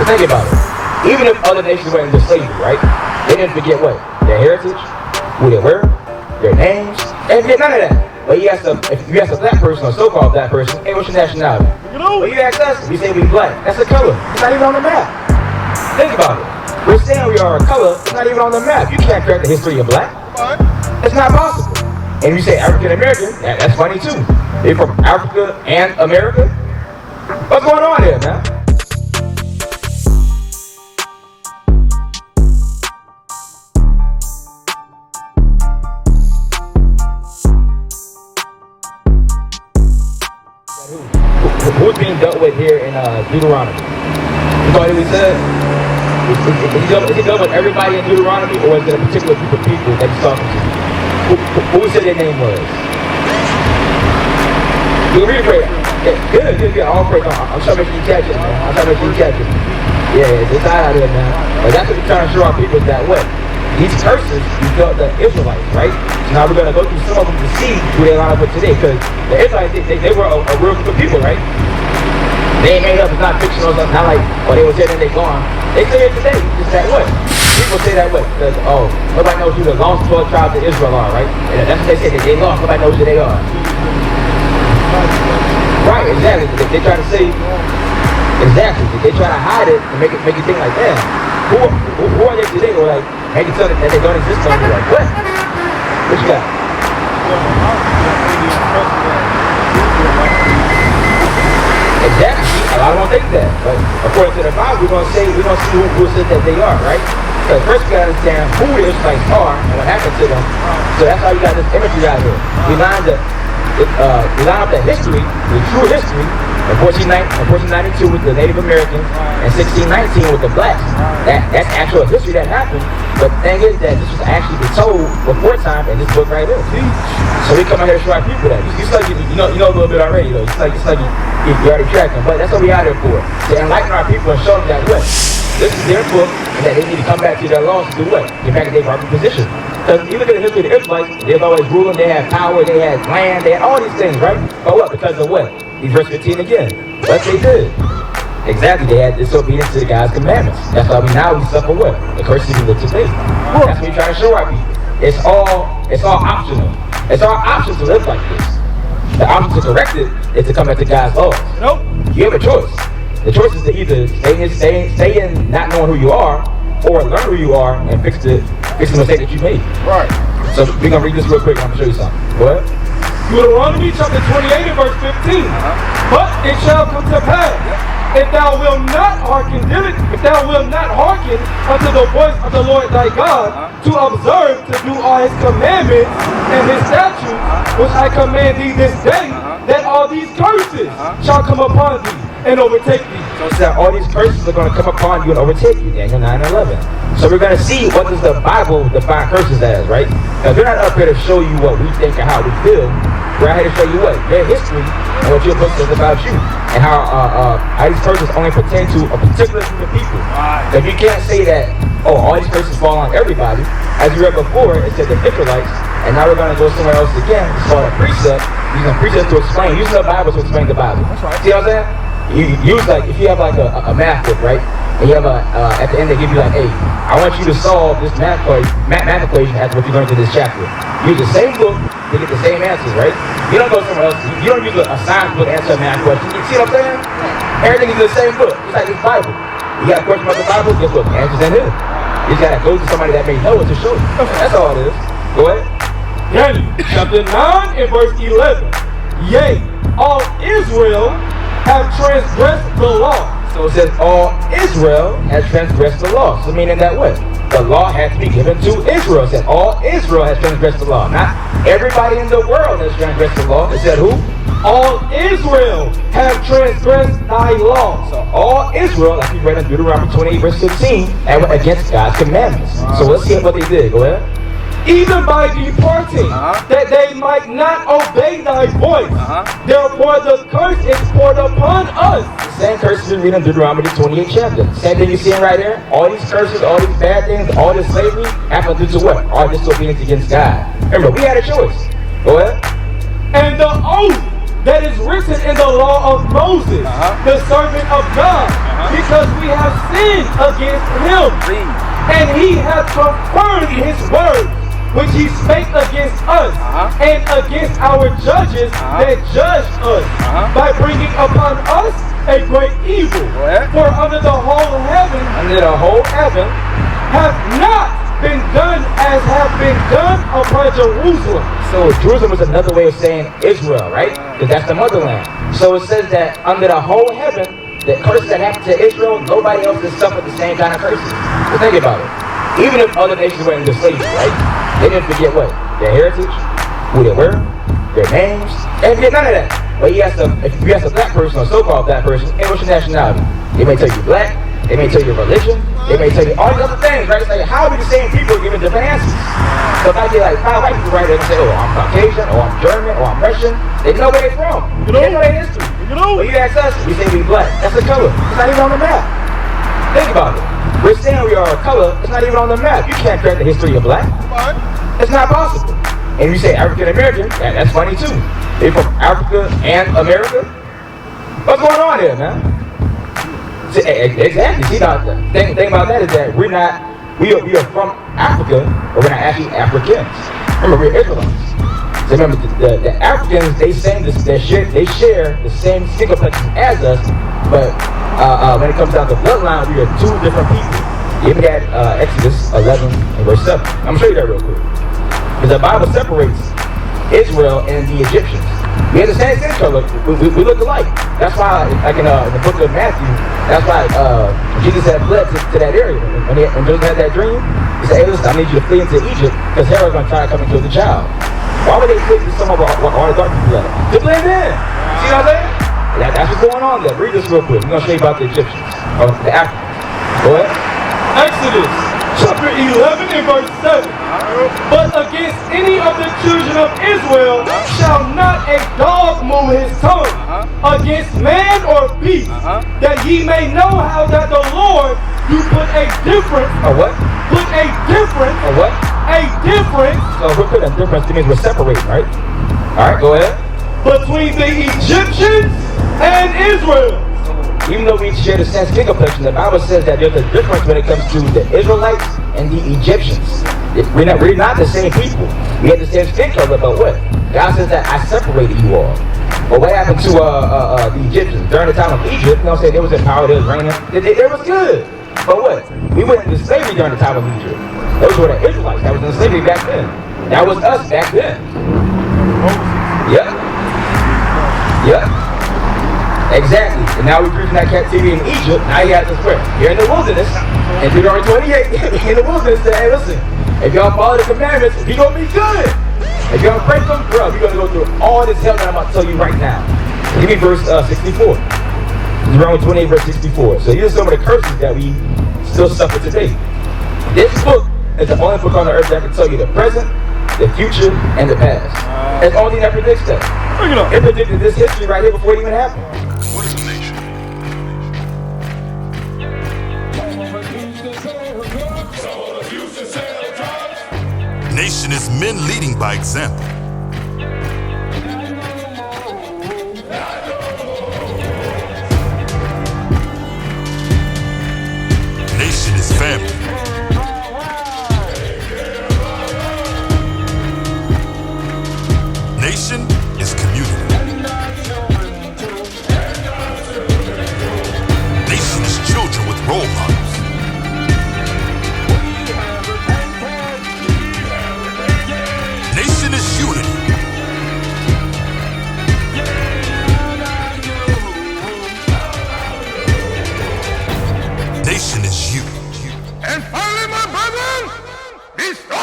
But think about it. Even if other nations went into slavery, right? They didn't forget what? Their heritage, who they were, their names, and none of that. But if you ask a black person or so-called black person, hey, what's your nationality? Well, you ask us, we say we black. That's a color. It's not even on the map. Think about it. We're saying we are a color. It's not even on the map. You can't correct the history of black. It's not possible. And you say African American, that's funny too. They're from Africa and America. What's going on here, man? Who's being dealt with here in Deuteronomy? You know what we said? Is he dealt with everybody in Deuteronomy, or is it a particular group of people that he's talking to? Who said their name was? You read it. Good. All praise. I'm trying to make you catch it, man. Yeah, it's hot out here, man. But that's what we're trying to show our people is that way. These curses, we felt the Israelites, right? So now we're going to go through some of them to see who they line up with today. Because the Israelites, they were a real group of people, right? They ain't made up, it's not fictional, it's not like, they were saying that they're gone. They say it today, just that way. People say that way, because, nobody knows who the lost 12 tribes of Israel are, right? And that's what they say, that they lost, nobody knows who they are. Right, exactly. They try to say, exactly. They try to hide it and make it think like that. Who are they today? Or like, make it tell them that they don't exist on you. Like, what? What you got? Exactly. A lot of them think that. But according to the Bible, we're going to see who says that they are, right? Because first we got to understand who the Israelites are and what happened to them. So that's how you got this imagery out here. We line up the history, the true history, in 1492 with the Native Americans and 1619 with the blacks. That's actual history that happened. But the thing is that this was actually told before time in this book right here. So we come out here to show our people that. You know a little bit already, though. It's like you already tracking. But that's what we out here for. To enlighten our people and show them that what? This is their book, and that they need to come back to their laws to do what? Get back to their proper position. Because you look at the history of the Israelites, they was always ruling, they had power, they had land, they had all these things, right? But what? Because of what? Verse 15 again. What they did. Exactly, they had disobedience to God's commandments. That's why we suffer what? The curses we live today. That's what we try to show our people. It's all optional. It's our option to live like this. The option to correct it is to come back to God's laws. Nope. You have a choice. The choice is to either stay in not knowing who you are, or learn who you are and fix the mistake that you made. Right. So we're gonna read this real quick. I'm gonna show you something. Go ahead. Deuteronomy chapter 28 and verse 15. But it shall come to pass, if thou wilt not hearken unto the voice of the Lord thy God, to observe to do all his commandments and his statutes, which I command thee this day, that all these curses shall come upon thee and overtake thee. So it's that all these curses are going to come upon you and overtake you, Daniel 9:11. So we're going to see what does the Bible define curses as, right? Because we're not up here to show you what we think and how we feel. We're out here to show you what? Their history and what your book says about you. And how these curses only pertain to a particular group of people. If you can't say that, all these curses fall on everybody. As you read before, it said the Israelites. And now we're going to go somewhere else again. It's called a precept. Using precepts to explain. Using the Bible to explain the Bible. That's right. See what I'm saying? You use if you have a math book, right? And you have at the end they give you hey, I want you to solve this math equation as what you learned in this chapter. Use the same book to get the same answers, right? You don't go somewhere else. You don't use a science book to answer a math question. You see what I'm saying? Everything is in the same book. It's like this Bible. You got a question about the Bible, guess what? The answer's in here. You just gotta go to somebody that may know it to show you. That's all it is. Go ahead. Daniel chapter 9 and verse 11. Yea, all Israel have transgressed the law. So it says all Israel has transgressed the law. So meaning that what? The law has to be given to Israel. It said all Israel has transgressed the law. Not everybody in the world has transgressed the law. It said who? All Israel have transgressed thy law. So all Israel, like we read in Deuteronomy 28 verse 15, and went against God's commandments. So let's see what they did. Go ahead. Even by departing, that they might not obey thy voice. Therefore the curse is poured upon us. Same curses we read in Deuteronomy 28 chapter. Same thing you're seeing right there. All these curses, all these bad things, all this slavery happened due to what? All disobedience against God. Remember, we had a choice. Go ahead. And the oath that is written in the law of Moses, the servant of God, because we have sinned against him. And he hath confirmed his word, which he spake against us and against our judges that judged us, by bringing upon us a great evil. For under the whole heaven hath not been done as have been done upon Jerusalem. So Jerusalem is another way of saying Israel, right? Because that's the motherland. So it says that under the whole heaven, the curses that happened to Israel, nobody else has suffered the same kind of curses. So think about it. Even if other nations went into slavery, right? They didn't forget what? Their heritage, who they were, their names, and forget none of that. But if you ask a black person or so-called black person, hey, what's your nationality? They may tell you black, they may tell you religion, they may tell you all these other things, right? It's like, how are we the same people giving different answers? So if I get like 5 white people right there and say, oh, I'm Caucasian, or I'm German, or I'm Russian, they know where they're from. They know their history. But you ask us, we say we black. That's a color. It's not even on the map. Think about it. We're saying we are a color, it's not even on the map. You can't correct the history of black. It's not possible. And you say African American, that's funny too. They're from Africa and America. What's going on here, man? See, exactly. See, now, the thing about that is that we are from Africa, but we're not actually Africans. Remember, we're Israelites. So remember, the Africans, they share the same skin complexion as us, but when it comes down to bloodline, we are two different people. You even got Exodus 11 and verse 7. I'm gonna show you that real quick. Because the Bible separates Israel and the Egyptians. We have the same skin color. We look alike. That's why, like in the book of Matthew, that's why Jesus had fled to that area. When Joseph had that dream, he said, hey, listen, I need you to flee into Egypt because Herod's going to try to come and kill the child. Why would they flee to some of all the dark people? To blend in. See what I'm saying? That's what's going on there. Read this real quick. We're going to show you about the Egyptians, or the Africans. Go ahead. Exodus chapter 11 and verse 7. But against any of the children of Israel shall not a dog move his tongue against man or beast, that ye may know how that the Lord do put a difference. A what? Put a difference. A what? A difference. So we're putting a difference. It means we're separating, right? All right, go ahead. Between the Egyptians and Israel. Even though we share the same skin complexion, the Bible says that there's a difference when it comes to the Israelites and the Egyptians. We're not the same people. We have the same skin color, but what? God says that I separated you all. But what happened to the Egyptians? During the time of Egypt, you know what I'm saying? They was in power, they was reigning. It was good. But what? We went into slavery during the time of Egypt. Those were the Israelites that was in slavery back then. That was us back then. Yep. Yep. Exactly. And now we're preaching that captivity in Egypt. Now you have this where? You're in the wilderness. And Deuteronomy 28, in the wilderness, say, hey, listen, if y'all follow the commandments, you're going to be good. If y'all break them, bro, you're going to go through all this hell that I'm about to tell you right now. Give me verse 64. Deuteronomy 28, verse 64. So these are some of the curses that we still suffer today. This book is the only book on the earth that can tell you the present, the future, and the past. It's the only thing that predicts that. It predicted this history right here before it even happened. What is a nation? Nation is men leading by example. Nation is family. Nation is community. Nation is children with role models. Nation is unity. Nation is you. And finally, my brother, be strong.